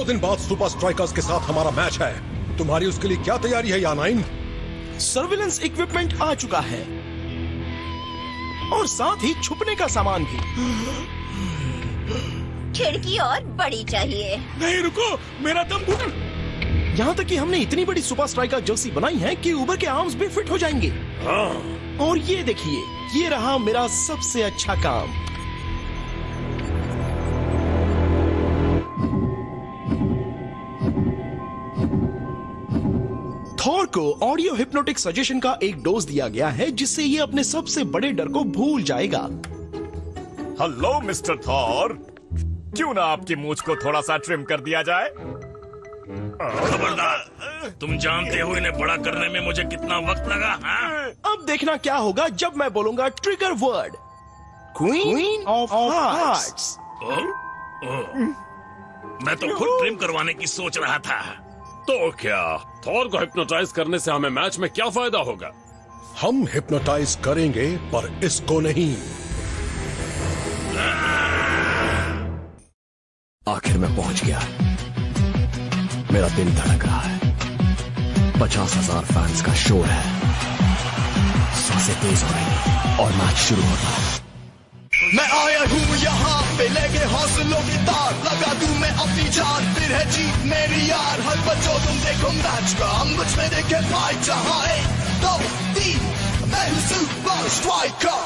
दिन बाद super strikers के साथ हमारा मैच है। तुम्हारी उसके लिए क्या तैयारी है यानाइन? सर्विलेंस इक्विपमेंट आ चुका है और साथ ही छुपने का सामान भी। खिड़की और बड़ी चाहिए। नहीं रुको, मेरा दम घुट। यहाँ तक कि हमने इतनी बड़ी सुपर स्ट्राइकर जर्सी बनाई है कि ऊबर के आर्म्स भी फिट हो जाएंगे। और ये देखिए, ये रहा मेरा सबसे अच्छा काम। थॉर को ऑडियो हिप्नोटिक सजेशन का एक डोज दिया गया है जिससे ये अपने सबसे बड़े डर को भूल जाएगा। हेलो मिस्टर थॉर, क्यों ना आपकी मूंछ को थोड़ा सा ट्रिम कर दिया जाए? खबरदार, तुम जानते हो इन्हें बड़ा करने में मुझे कितना वक्त लगा। हाँ? अब देखना क्या होगा जब मैं बोलूंगा trigger word, queen of hearts. मैं तो खुद ट्रिम करवाने की सोच रहा था। तो क्या थॉर को हिप्नोटाइज करने से हमें मैच में क्या फायदा होगा? हम हिप्नोटाइज करेंगे पर इसको नहीं। आखिर मैं पहुंच गया। मेरा दिल धड़क रहा है। 50,000 फैंस का शोर है। सांसें तेज हो रही हैं और मैच शुरू होता है। मैं आया हूँ यहाँ पे लेके हौसलों की तार, लगा दूं मैं अपनी जान, फिर है जीत मेरी यार। हर बच्चों तुम देखो मैच का, मुझ में देखे फाइट। जहाँ 1, 2, 3, मैं हूँ super striker.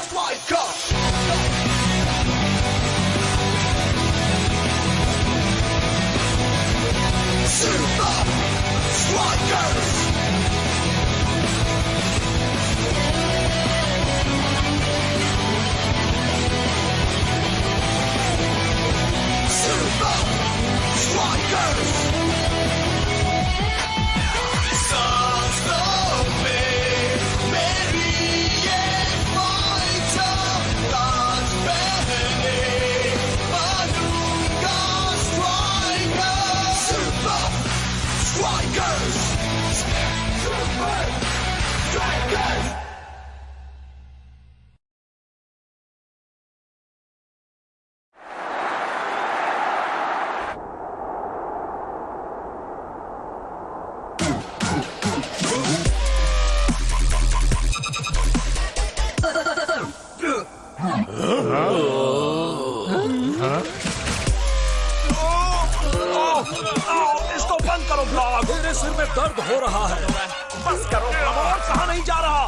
Super Strikers! Super Strikers! सांसों में मेरी ये फाइटर, ताज पहने बनूंगा striker. Super Strikers! Super Strikers! इसको बंद करो ब्लॉग। मेरे सिर में दर्द हो रहा है। बस करो ब्लॉग, और कहाँ नहीं जा रहा।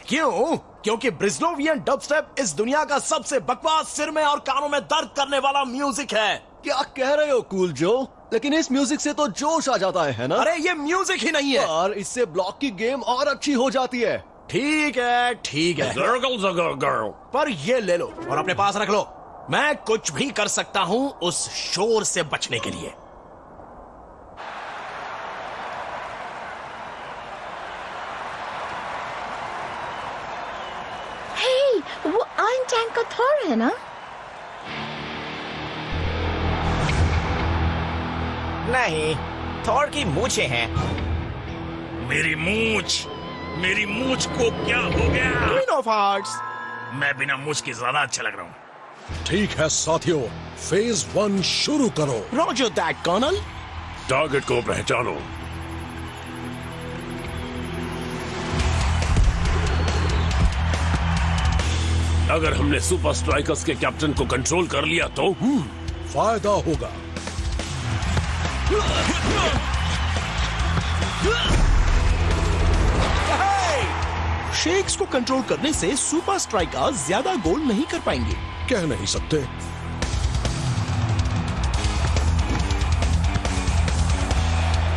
क्यों? क्योंकि ब्रिजलोवियन डबस्टेप इस दुनिया का सबसे बकवास, सिर में और कानों में दर्द करने वाला म्यूजिक है। क्या कह रहे हो कूल जो? लेकिन इस म्यूजिक से तो जोश आ जाता है ना? अरे ये म्यूजिक ही नहीं है। और इससे ब्लॉक की गेम और अच्छी हो जाती है। ठीक है, ठीक है, पर ये ले लो और अपने पास रख लो। मैं कुछ भी कर सकता हूं उस शोर से बचने के लिए। हे, वो आयरन टैंक का थॉर है ना? नहीं, थॉर की मूछें हैं। मेरी मूछ को क्या हो गया? Queen of hearts. मैं बिना मूछ के ज्यादा अच्छा लग रहा हूँ। ठीक है साथियों, फेज 1 शुरू करो। Roger that colonel. टारगेट को पहचानो। अगर हमने सुपर स्ट्राइकर्स के कैप्टन को कंट्रोल कर लिया तो फायदा होगा। शेक्स को कंट्रोल करने से सुपर स्ट्राइकर ज्यादा गोल नहीं कर पाएंगे। कह नहीं सकते।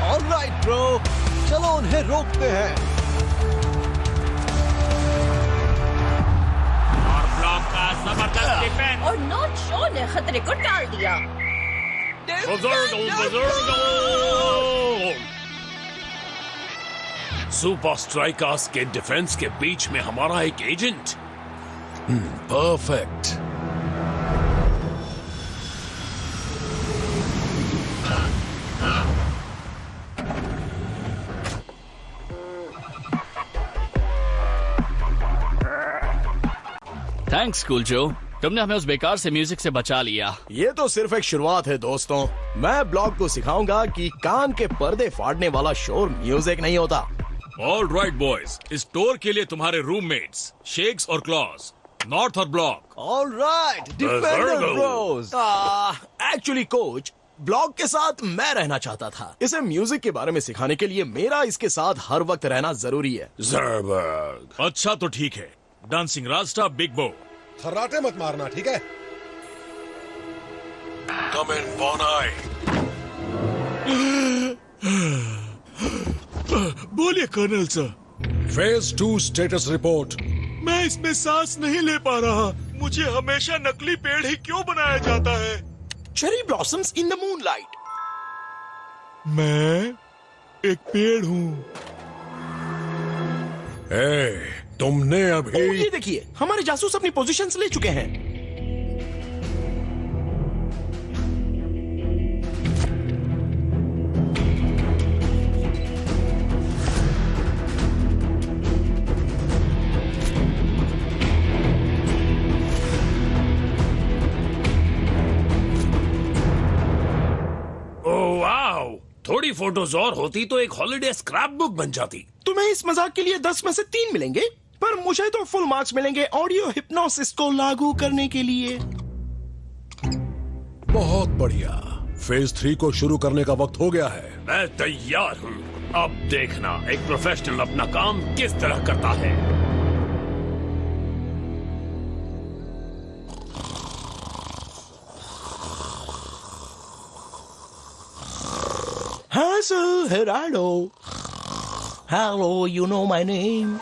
ऑलराइट ब्रो, चलो उन्हें रोकते हैं। और ब्लॉक का जबरदस्त डिफेंस। और नॉट शो ने खतरे को टाल दिया। सुपर स्ट्राइकर्स के डिफेंस के बीच में हमारा एक एजेंट। परफेक्ट। थैंक्स कूल जो। तुमने हमें उस बेकार से म्यूजिक से बचा लिया। ये तो सिर्फ एक शुरुआत है दोस्तों। मैं ब्लॉग को सिखाऊंगा कि कान के पर्दे फाड़ने वाला शोर म्यूजिक नहीं होता। ऑल राइट बॉयज, इस टूर के लिए तुम्हारे रूममेट्स शेक्स और क्लॉज, नॉर्थ और block. All right defender Bros. Actually coach, blog के साथ मैं रहना चाहता था। इसे म्यूजिक के बारे में सिखाने के लिए मेरा इसके साथ हर वक्त रहना जरूरी है। जरबर्ग। अच्छा तो ठीक है, डांसिंग रास्ता बिग बो। थर्राटे मत मारना, ठीक है? Come in one I. बोलिए colonel sir. Phase 2 status report. मैं इसमें सांस नहीं ले पा रहा। मुझे हमेशा नकली पेड़ ही क्यों बनाया जाता है? Cherry blossoms in the moonlight. मैं एक पेड़ हूँ। तुमने अभी ये देखिए, हमारे जासूस अपनी पोजीशंस ले चुके हैं। ओह वाओ, थोड़ी फोटोज और होती तो एक हॉलिडे स्क्रैप बुक बन जाती। तुम्हें इस मजाक के लिए 10 में से 3 मिलेंगे, पर मुझे तो फुल मार्क्स मिलेंगे ऑडियो हिप्नोसिस को लागू करने के लिए। बहुत बढ़िया। फेज 3 को शुरू करने का वक्त हो गया है। मैं तैयार हूँ। अब देखना एक प्रोफेशनल अपना काम किस तरह करता है। Hazel Gerardo. Hello, you know my name.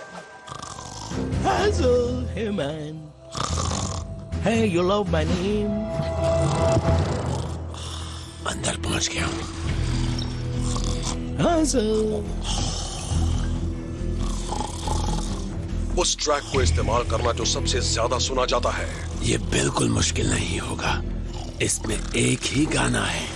Hazel, hey man. Hey, you love my name. अंदर पहुंच गया हूँ। Hazel. उस ट्रैक को इस्तेमाल करना जो सबसे ज्यादा सुना जाता है। ये बिल्कुल मुश्किल नहीं होगा। इसमें एक ही गाना है।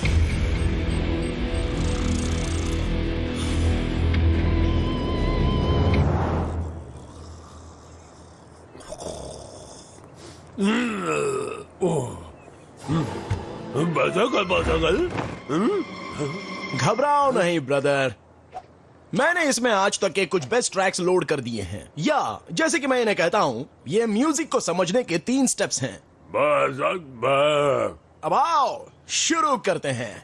घबराओ नहीं ब्रदर, मैंने इसमें आज तक के कुछ बेस्ट ट्रैक्स लोड कर दिए हैं। या जैसे कि मैं इन्हें कहता हूँ, ये म्यूजिक को समझने के 3 स्टेप्स हैं। अब आओ शुरू करते हैं।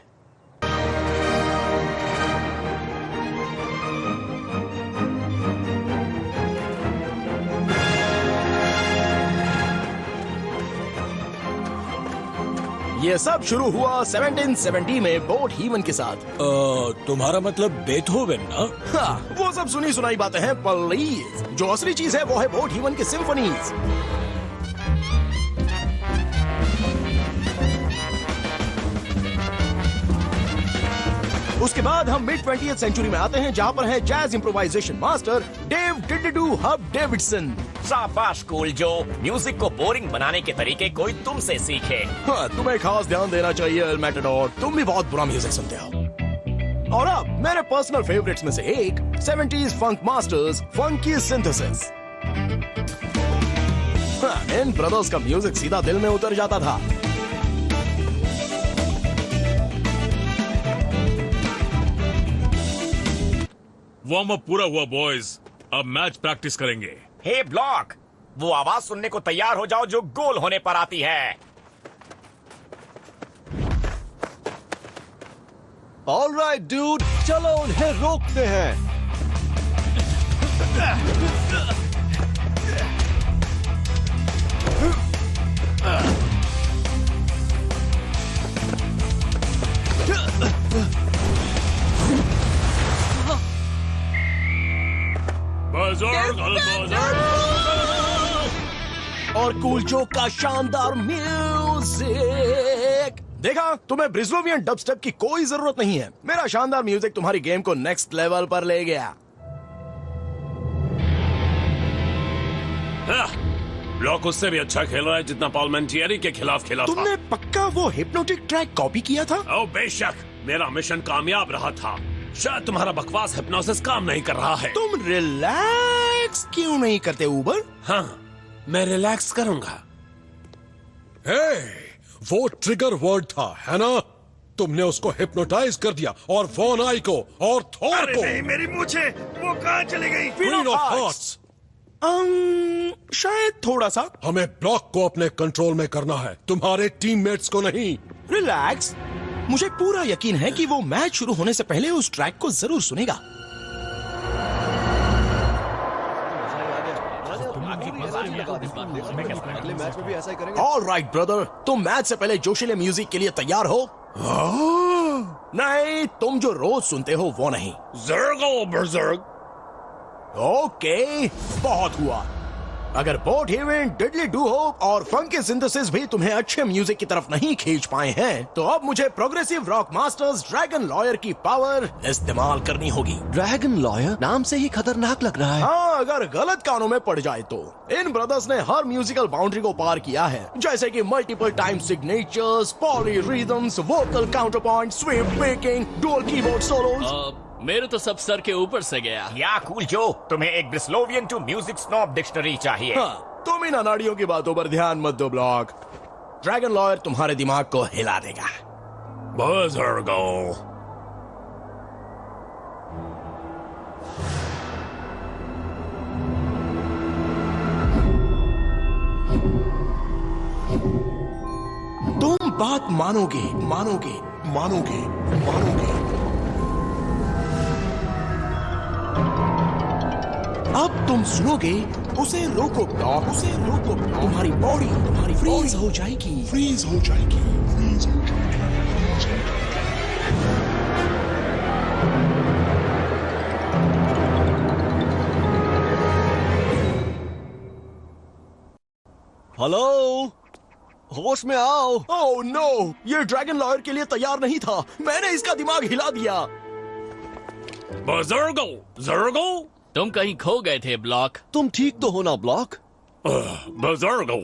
ये सब शुरू हुआ 1770 में बोट हीवन के साथ। तुम्हारा मतलब बेथोवेन ना? हाँ, वो सब सुनी सुनाई बातें हैं प्लीज। जो असली चीज है वो है बोट हीवन के सिम्फनीज। उसके बाद हम मिड 20th सेंचुरी में आते हैं, जहाँ पर है जैज इम्प्रोवाइजेशन मास्टर डेव डिडिडू हब डेविडसन। शाबाश कूल जो, म्यूजिक को बोरिंग बनाने के तरीके कोई तुमसे सीखे। हाँ, तुम्हें खास ध्यान देना चाहिए एल मैटाडोर, तुम भी बहुत बुरा म्यूजिक सुनते हो। और अब मेरे पर्सनल फेवरेट्स में से एक 70s फंक मास्टर्स फंकी सिंथेसिस। इन ब्रदर्स का म्यूजिक सीधा दिल में उतर जाता था। वार्म अप पूरा हुआ बॉयज, अब मैच प्रैक्टिस करेंगे। हे ब्लॉक, वो आवाज सुनने को तैयार हो जाओ जो गोल होने पर आती है। ऑल राइट डूड, चलो उन्हें रोकते हैं। और कूलचो का शानदार म्यूजिक। देखा, तुम्हें ब्रिजलोवियन डबस्टेप की कोई जरूरत नहीं है। मेरा शानदार म्यूजिक तुम्हारी गेम को नेक्स्ट लेवल पर ले गया। ब्लॉक उससे भी अच्छा खेल रहा है जितना पार्लियामेंटियरी के खिलाफ खेला था। तुमने पक्का वो हिप्नोटिक ट्रैक कॉपी किया था? ओ बेशक, मेरा मिशन कामयाब रहा था। शायद तुम्हारा बकवास हिप्नोसिस काम नहीं कर रहा है। तुम रिलैक्स क्यों नहीं करते ऊबर? हाँ, मैं रिलैक्स करूंगा। हे, वो ट्रिगर वर्ड था, है ना? तुमने उसको हिप्नोटाइज कर दिया और वॉन आई को और थॉर को। नहीं, मेरी मूछें वो कहाँ चली गई? Queen of hearts. शायद थोड़ा सा। हमें ब्लॉक को अपने कंट्रोल में करना है, तुम्हारे टीममेट्स को नहीं। रिलैक्स, मुझे पूरा यकीन है कि वो मैच शुरू होने से पहले उस ट्रैक को जरूर सुनेगा। ऑलराइट ब्रदर, तुम मैच से पहले जोशीले म्यूजिक के लिए तैयार हो? नहीं, तुम जो रोज सुनते हो वो नहीं। ज़र्गो बर्ज़र्ग। ओके, बहुत हुआ। अगर बोट हेवन, डिडली डू होप और फंकी सिंथेसिस भी तुम्हें अच्छे म्यूजिक की तरफ नहीं खींच पाए हैं, तो अब मुझे progressive rock masters dragon lawyer की पावर इस्तेमाल करनी होगी। ड्रैगन लॉयर नाम से ही खतरनाक लग रहा है। हाँ, अगर गलत कानों में पड़ जाए तो। इन ब्रदर्स ने हर म्यूजिकल बाउंड्री को पार किया है, जैसे कि multiple time signatures, poly rhythms, vocal Counterpoint, Swift making, dual keyboard swallows. मेरे तो सब सर के ऊपर से गया। या कूल जो, तुम्हें एक ब्रिस्लोवियन टू म्यूजिक स्नॉब डिक्शनरी चाहिए। हाँ, तुम इन अनाड़ियों की बातों पर ध्यान मत दो ब्लॉक। ड्रैगन लॉयर तुम्हारे दिमाग को हिला देगा। बर्ज़र्गो। तुम बात मानोगे, मानोगे, मानोगे, मानोगे। अब तुम सुनोगे, उसे रोको ब्लॉक, उसे रोको ब्लॉक। तुम्हारी बॉडी फ्रीज हो जाएगी, फ्रीज हो जाएगी, फ्रीज हो जाएगी। हेलो, होश में आओ। ओह नो, ये ड्रैगन लॉयर के लिए तैयार नहीं था। मैंने इसका दिमाग हिला दिया। बर्ज़र्गो, ज़र्गो। तुम कहीं खो गए थे ब्लॉक। तुम ठीक तो हो ना ब्लॉक? बर्ज़र्गो।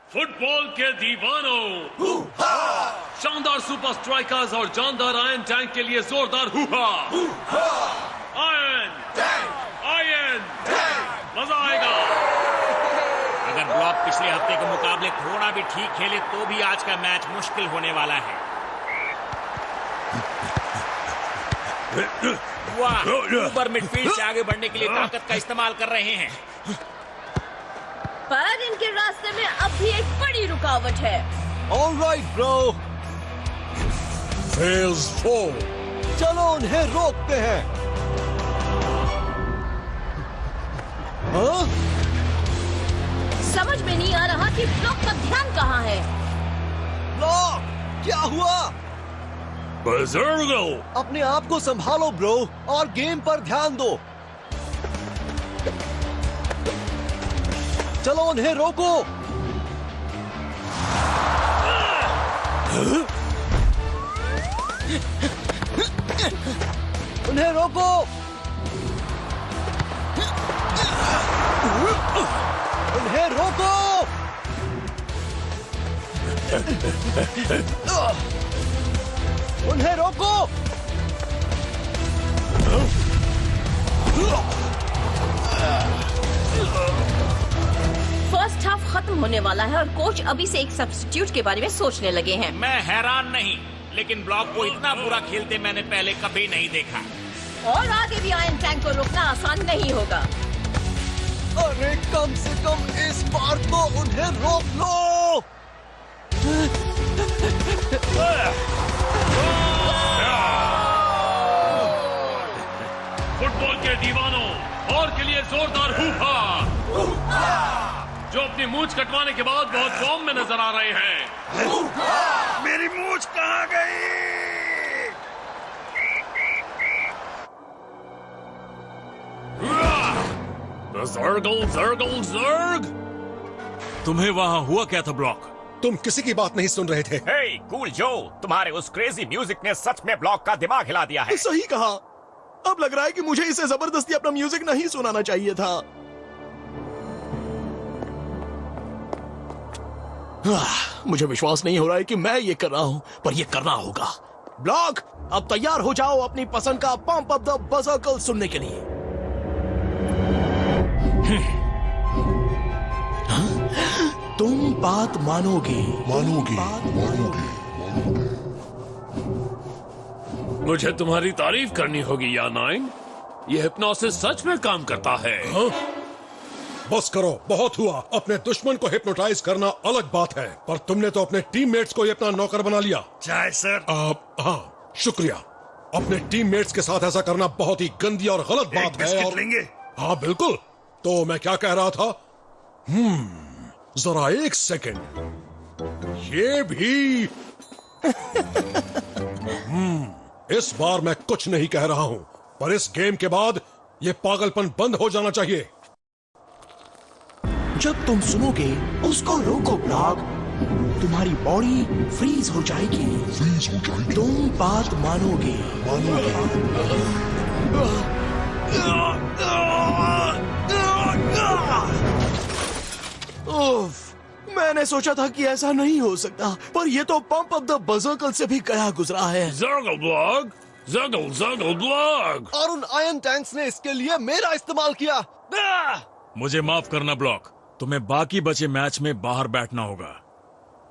फुटबॉल के दीवानों, शानदार सुपर स्ट्राइकर्स और जानदार आयरन टैंक के लिए जोरदार हुहा। आयरन टैंक, मजा आएगा। अगर ब्लॉक पिछले हफ्ते के मुकाबले थोड़ा भी ठीक खेले तो भी आज का मैच मुश्किल होने वाला है। वाह, ऊपर मिडफील्ड से आगे बढ़ने के लिए ताकत का इस्तेमाल कर रहे हैं। पर इनके रास्ते में अब भी एक बड़ी रुकावट है। Alright bro, phase 4। चलो उन्हें रोकते हैं। हाँ? समझ में नहीं आ रहा कि ब्लॉक का ध्यान कहाँ है। ब्लॉक, क्या हुआ? बर्ज़र्गो। अपने आप को संभालो ब्रो और गेम पर ध्यान दो। चलो उन्हें रोको। उन्हें रोको। उन्हें रोको। उन्हें रोको। फर्स्ट हाफ खत्म होने वाला है और कोच अभी से एक सब्स्टिट्यूट के बारे में सोचने लगे हैं। मैं हैरान नहीं, लेकिन ब्लॉक को इतना बुरा खेलते मैंने पहले कभी नहीं देखा। और आगे भी आयरन टैंक को रोकना आसान नहीं होगा। अरे कम से कम इस बार तो उन्हें रोक लो। फुटबॉल के दीवानों, और के लिए जोरदार हुहा। जो अपनी मूंछ कटवाने के बाद बहुत फॉर्म में नजर आ रहे हैं। मेरी मूंछ कहाँ गई? ज़र्ग। तुम्हें वहां हुआ क्या था ब्लॉक? तुम किसी की बात नहीं सुन रहे थे। हे कूल जो, तुम्हारे उस क्रेजी म्यूजिक ने सच में ब्लॉक का दिमाग हिला दिया है। सही कहा। अब लग रहा है कि मुझे इसे जबरदस्ती अपना म्यूजिक नहीं सुनाना चाहिए था। मुझे विश्वास नहीं हो रहा है कि मैं ये कर रहा हूं, पर ये करना होगा। ब्लॉक, अब तैयार हो जाओ अपनी पसंद का पंप अप द बज़र्कल सुनने के लिए। तुम बात मानोगे। मुझे तुम्हारी तारीफ करनी होगी या नाइन। ये हिप्नोसिस सच में काम करता है। हाँ? बस करो, बहुत हुआ। अपने दुश्मन को हिप्नोटाइज करना अलग बात है, पर तुमने तो अपने टीममेट्स को ही अपना नौकर बना लिया। चाय सर। हाँ, शुक्रिया। अपने टीममेट्स के साथ ऐसा करना बहुत ही गंदी और गलत बात है। और लेंगे? हाँ बिल्कुल। तो मैं क्या कह रहा था? जरा एक सेकंड। ये भी इस बार मैं कुछ नहीं कह रहा हूं, पर इस गेम के बाद ये पागलपन बंद हो जाना चाहिए। जब तुम सुनोगे उसको रोको ब्लॉक, तुम्हारी बॉडी फ्रीज हो जाएगी। तुम बात मानोगे। मैंने सोचा था कि ऐसा नहीं हो सकता, पर ये तो पंप ऑफ द बजर्कल से भी गया गुजरा है। जर्गल ब्लॉक, जर्गल ब्लॉक। और उन आयरन टैंक्स ने इसके लिए मेरा इस्तेमाल किया। मुझे माफ करना ब्लॉक, तुम्हें बाकी बचे मैच में बाहर बैठना होगा।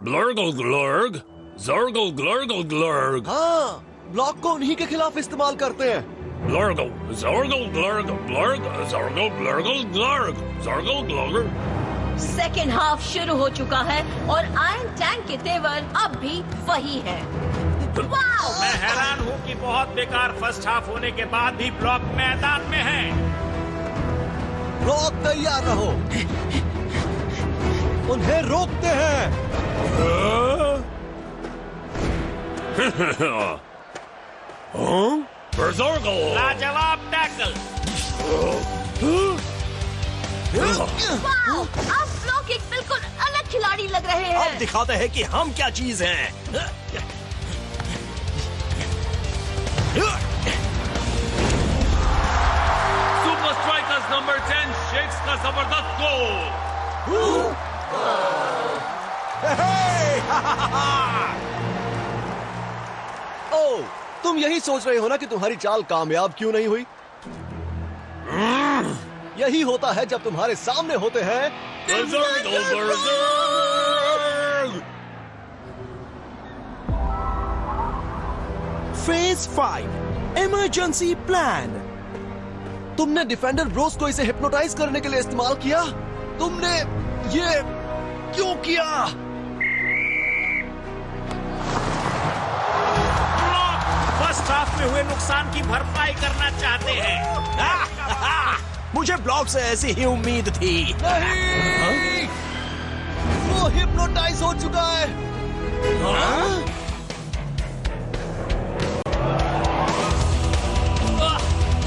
ब्लर्गल ग्लर्ग, जर्गल ग्लर्गल ग्लर्ग। हाँ, ब्लॉक को उन्हीं के खिलाफ इस्तेमाल करते हैं। ब्लर्गल, जर्गल ग्लर्ग, ब्लर्ग, जर्गल ब्लर्गल ग्लर्ग, जर्गल ग्लर्ग। सेकेंड हाफ शुरू हो चुका है और आयरन टैंक के तेवर अब भी वही है। वाओ! मैं हैरान हूँ कि बहुत बेकार फर्स्ट हाफ होने के बाद भी ब्लॉक मैदान में है। ब्लॉक तैयार रहो, उन्हें रोकते हैं। लाजवाब टैकल। वाओ! अब ब्लॉक एक बिल्कुल अलग खिलाड़ी लग रहे हैं। अब दिखाते हैं कि हम क्या चीज हैं। सुपर स्ट्राइकर्स नंबर 10 शेक्स का जबरदस्त गोल। ओ, तुम यही सोच रहे हो ना कि तुम्हारी चाल कामयाब क्यों नहीं हुई? यही होता है जब तुम्हारे सामने होते हैं फेज 5 इमरजेंसी प्लान। तुमने डिफेंडर ब्रोस को इसे हिप्नोटाइज करने के लिए इस्तेमाल किया। तुमने ये क्यों किया? फर्स्ट हाफ में हुए नुकसान की भरपाई करना चाहते हैं। मुझे ब्लॉक से ऐसी ही उम्मीद थी। नहीं! वो हिप्नोटाइज हो चुका है।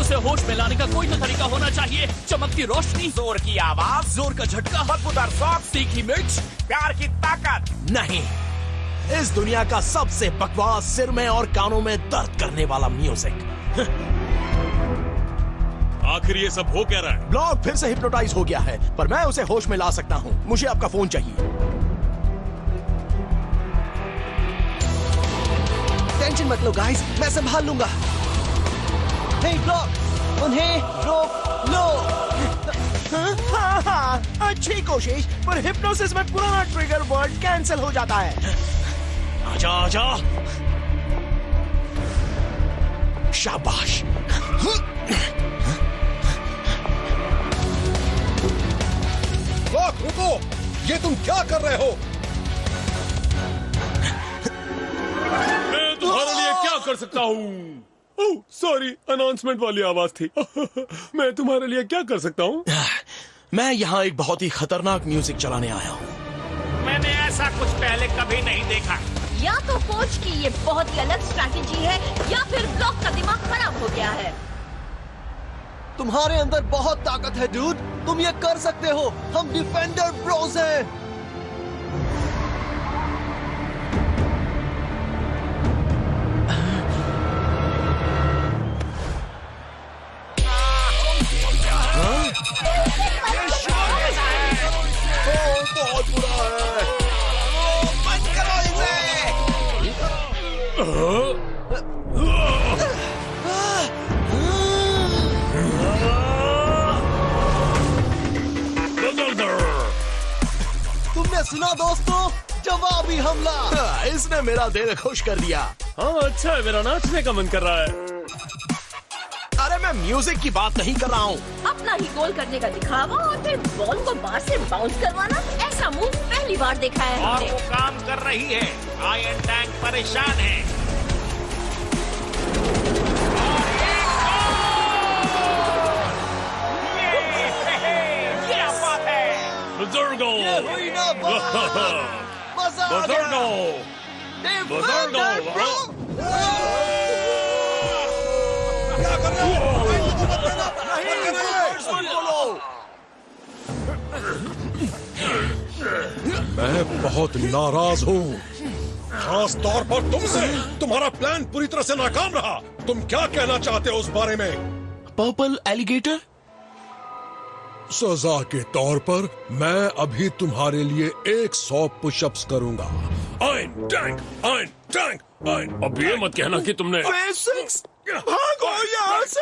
उसे होश में लाने का कोई तो तरीका होना चाहिए। चमकती रोशनी, जोर की आवाज, जोर का झटका, बदबूदार सॉक्स, तीखी मिर्च, प्यार की ताकत। नहीं, इस दुनिया का सबसे बकवास, सिर में और कानों में दर्द करने वाला म्यूजिक। आखिर ये सब हो क्या रहा है? ब्लॉक फिर से हिप्नोटाइज हो गया है, पर मैं उसे होश में ला सकता हूँ। मुझे आपका फोन चाहिए। टेंशन मत लो गाइस, मैं संभाल लूंगा। हे ब्लॉक, उन्हें रोक लो। हाँ, अच्छी कोशिश, पर हिप्नोसिस में पुराना ट्रिगर वर्ड कैंसिल हो जाता है। आजा आजा। शाबाश। ब्लॉक रुको, ये तुम क्या कर रहे हो? मैं तुम्हारे लिए क्या कर सकता हूँ? ओह सॉरी, अनाउंसमेंट वाली आवाज थी। मैं तुम्हारे लिए क्या कर सकता हूँ? मैं यहाँ एक बहुत ही खतरनाक म्यूजिक चलाने आया हूँ। मैंने ऐसा कुछ पहले कभी नहीं देखा। या तो कोच की ये बहुत ही अलग स्ट्रैटेजी है, या फिर ब्लॉक का दिमाग खराब हो गया है। तुम्हारे अंदर बहुत ताकत है डूड, तुम ये कर सकते हो। हम डिफेंडर ब्रोस हैं। बहुत बुरा है। बंद करो तुमने सुना दोस्तों, जवाबी हमला। इसने मेरा दिल खुश कर दिया। हाँ अच्छा है, मेरा नाचने का मन कर रहा है। अरे मैं म्यूजिक की बात नहीं कर रहा हूँ। अपना ही गोल करने का दिखावा और फिर बॉल को बाहर से बाउंस करवाना, ऐसा मूव पहली बार देखा है और हमने। वो काम कर रही है। आयरन टैंक परेशान है। क्या बात है। बुजुर्गों, हुई ना बात। मजा आ गया। क्या कर रहे हो? मैं बहुत नाराज हूँ, खास तौर पर तुमसे। तुम्हारा प्लान पूरी तरह से नाकाम रहा। तुम क्या कहना चाहते हो उस बारे में? Purple alligator? सजा के तौर पर मैं अभी तुम्हारे लिए 100 पुशअप्स करूंगा। Iron tank, iron tank, iron. अब ये मत कहना कि तुमने भागो यहाँ से।